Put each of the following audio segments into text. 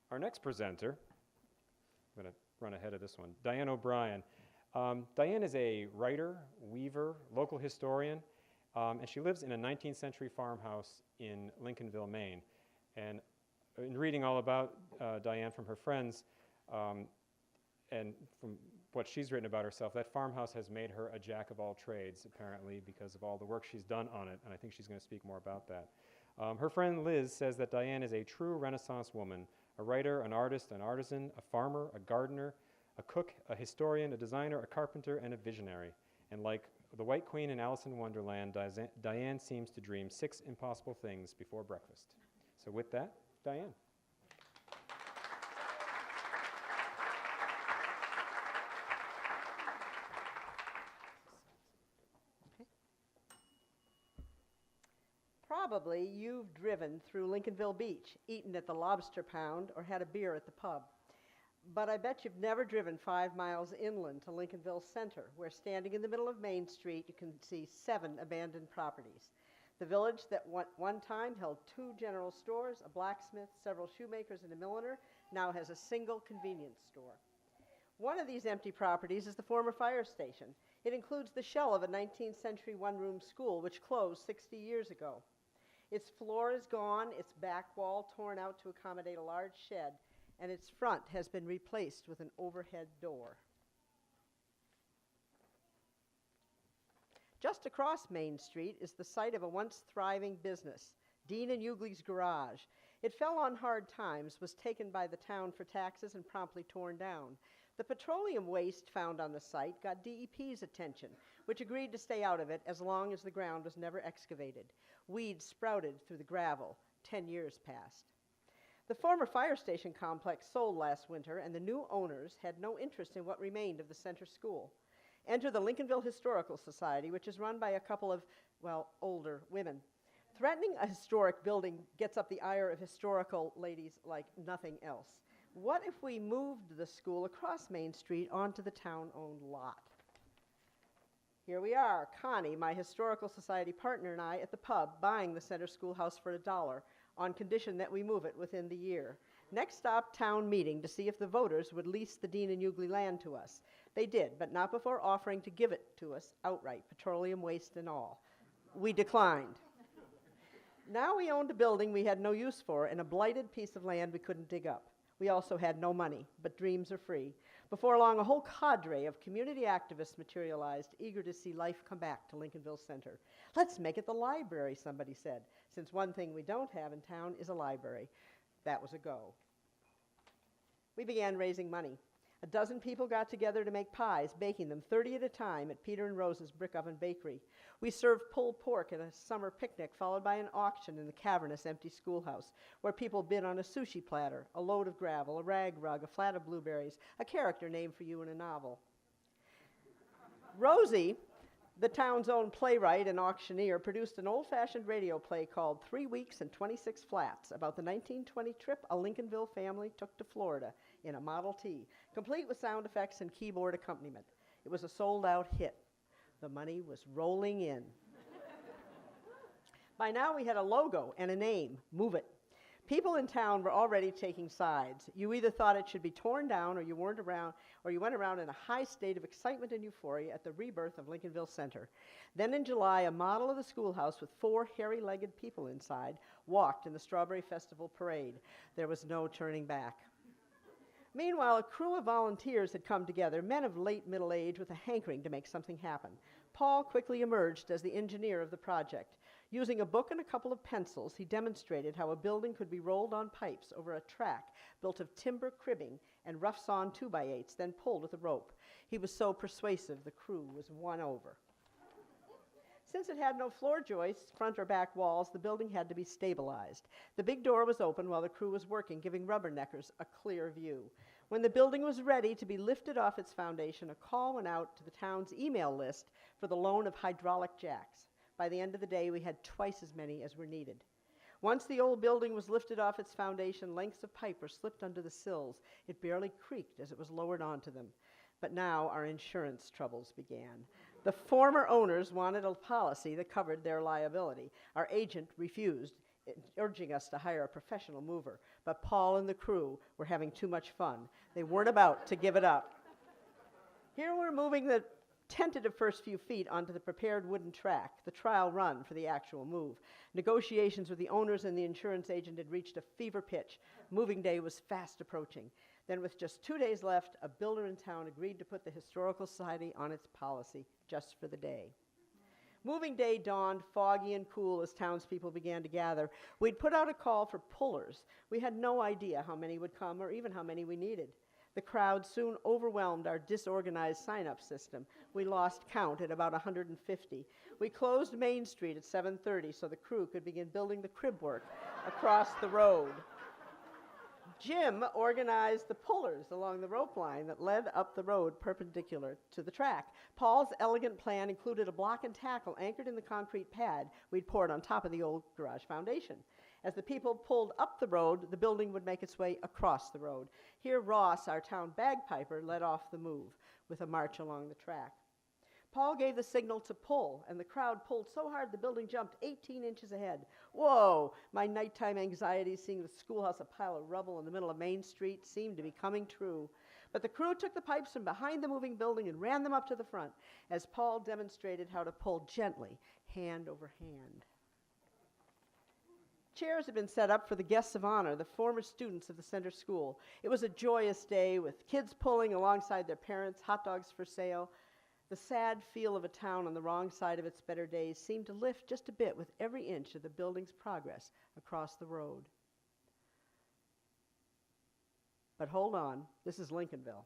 Our next presenter, I'm going to run ahead of this one, Diane O'Brien. Diane is a writer, weaver, local historian, and she lives in a 19th century farmhouse in Lincolnville, Maine. And in reading all about Diane from her friends and from what she's written about herself, that farmhouse has made her a jack of all trades, apparently, because of all the work she's done on it, and I think she's going to speak more about that. Her friend Liz says that Diane is a true Renaissance woman, a writer, an artist, an artisan, a farmer, a gardener, a cook, a historian, a designer, a carpenter, and a visionary. And like the White Queen in Alice in Wonderland, Diane seems to dream 6 impossible things before breakfast. So with that, Diane. Probably you've driven through Lincolnville Beach, eaten at the Lobster Pound, or had a beer at the pub. But I bet you've never driven 5 miles inland to Lincolnville Center, where standing in the middle of Main Street, you can see 7 abandoned properties. The village that one time held 2 general stores, a blacksmith, several shoemakers, and a milliner, now has a single convenience store. One of these empty properties is the former fire station. It includes the shell of a 19th century one-room school, which closed 60 years ago. Its floor is gone, its back wall torn out to accommodate a large shed, and its front has been replaced with an overhead door. Just across Main Street is the site of a once thriving business, Dean and Ugley's Garage. It fell on hard times, was taken by the town for taxes, and promptly torn down. The petroleum waste found on the site got DEP's attention, which agreed to stay out of it as long as the ground was never excavated. Weeds sprouted through the gravel. 10 years passed. The former fire station complex sold last winter, and the new owners had no interest in what remained of the center school. Enter the Lincolnville Historical Society, which is run by a couple of, well, older women. Threatening a historic building gets up the ire of historical ladies like nothing else. What if we moved the school across Main Street onto the town-owned lot? Here we are, Connie, my Historical Society partner, and I at the pub buying the center schoolhouse for $1 on condition that we move it within the year. Next stop, town meeting to see if the voters would lease the Dean and Ugley land to us. They did, but not before offering to give it to us outright, petroleum waste and all. We declined. Now we owned a building we had no use for and a blighted piece of land we couldn't dig up. We also had no money, but dreams are free. Before long, a whole cadre of community activists materialized, eager to see life come back to Lincolnville Center. Let's make it the library, somebody said, since one thing we don't have in town is a library. That was a go. We began raising money. 12 people got together to make pies, baking them 30 at a time at Peter and Rose's Brick Oven Bakery. We served pulled pork at a summer picnic, followed by an auction in the cavernous empty schoolhouse, where people bid on a sushi platter, a load of gravel, a rag rug, a flat of blueberries, a character named for you in a novel. Rosie, the town's own playwright and auctioneer, produced an old-fashioned radio play called 3 Weeks and 26 Flats about the 1920 trip a Lincolnville family took to Florida in a Model T, complete with sound effects and keyboard accompaniment. It was a sold-out hit. The money was rolling in. By now we had a logo and a name, Move It. People in town were already taking sides. You either thought it should be torn down or you went around in a high state of excitement and euphoria at the rebirth of Lincolnville Center. Then in July, a model of the schoolhouse with 4 hairy-legged people inside walked in the Strawberry Festival parade. There was no turning back. Meanwhile, a crew of volunteers had come together, men of late middle age with a hankering to make something happen. Paul quickly emerged as the engineer of the project. Using a book and a couple of pencils, he demonstrated how a building could be rolled on pipes over a track built of timber cribbing and rough-sawn 2x8s, then pulled with a rope. He was so persuasive, the crew was won over. Since it had no floor joists, front or back walls, the building had to be stabilized. The big door was open while the crew was working, giving rubberneckers a clear view. When the building was ready to be lifted off its foundation, a call went out to the town's email list for the loan of hydraulic jacks. By the end of the day, we had twice as many as were needed. Once the old building was lifted off its foundation, lengths of pipe were slipped under the sills. It barely creaked as it was lowered onto them. But now our insurance troubles began. The former owners wanted a policy that covered their liability. Our agent refused. urging us to hire a professional mover, but Paul and the crew were having too much fun. They weren't about to give it up. Here we're moving the tentative first few feet onto the prepared wooden track, the trial run for the actual move. Negotiations with the owners and the insurance agent had reached a fever pitch. Moving day was fast approaching. Then, with just 2 days left, a builder in town agreed to put the Historical Society on its policy just for the day. Moving day dawned, foggy and cool, as townspeople began to gather. We'd put out a call for pullers. We had no idea how many would come or even how many we needed. The crowd soon overwhelmed our disorganized sign-up system. We lost count at about 150. We closed Main Street at 7:30 so the crew could begin building the crib work across the road. Jim organized the pullers along the rope line that led up the road perpendicular to the track. Paul's elegant plan included a block and tackle anchored in the concrete pad we'd poured on top of the old garage foundation. As the people pulled up the road, the building would make its way across the road. Here Ross, our town bagpiper, led off the move with a march along the track. Paul gave the signal to pull, and the crowd pulled so hard the building jumped 18 inches ahead. Whoa! My nighttime anxiety seeing the schoolhouse a pile of rubble in the middle of Main Street seemed to be coming true. But the crew took the pipes from behind the moving building and ran them up to the front as Paul demonstrated how to pull gently, hand over hand. Chairs had been set up for the guests of honor, the former students of the center school. It was a joyous day with kids pulling alongside their parents, hot dogs for sale. The sad feel of a town on the wrong side of its better days seemed to lift just a bit with every inch of the building's progress across the road. But hold on, this is Lincolnville.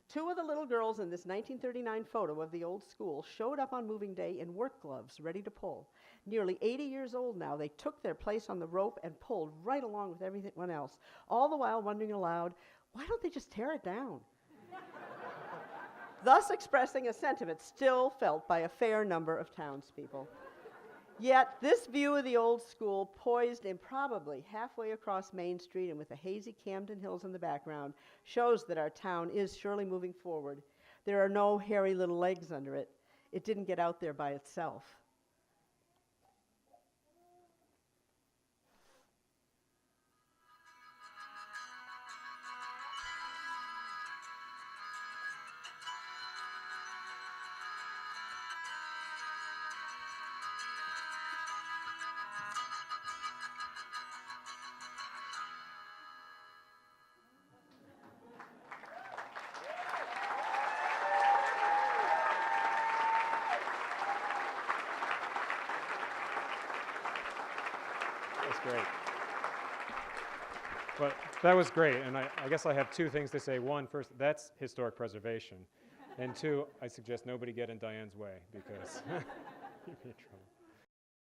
Two of the little girls in this 1939 photo of the old school showed up on moving day in work gloves, ready to pull. Nearly 80 years old now, they took their place on the rope and pulled right along with everyone else, all the while wondering aloud, why don't they just tear it down? Thus expressing a sentiment still felt by a fair number of townspeople. Yet this view of the old school, poised improbably halfway across Main Street and with the hazy Camden Hills in the background, shows that our town is surely moving forward. There are no hairy little legs under it. It didn't get out there by itself. That's great. But that was great, and I guess I have two things to say. One, first, that's historic preservation. And two, I suggest nobody get in Diane's way because you'd be in trouble.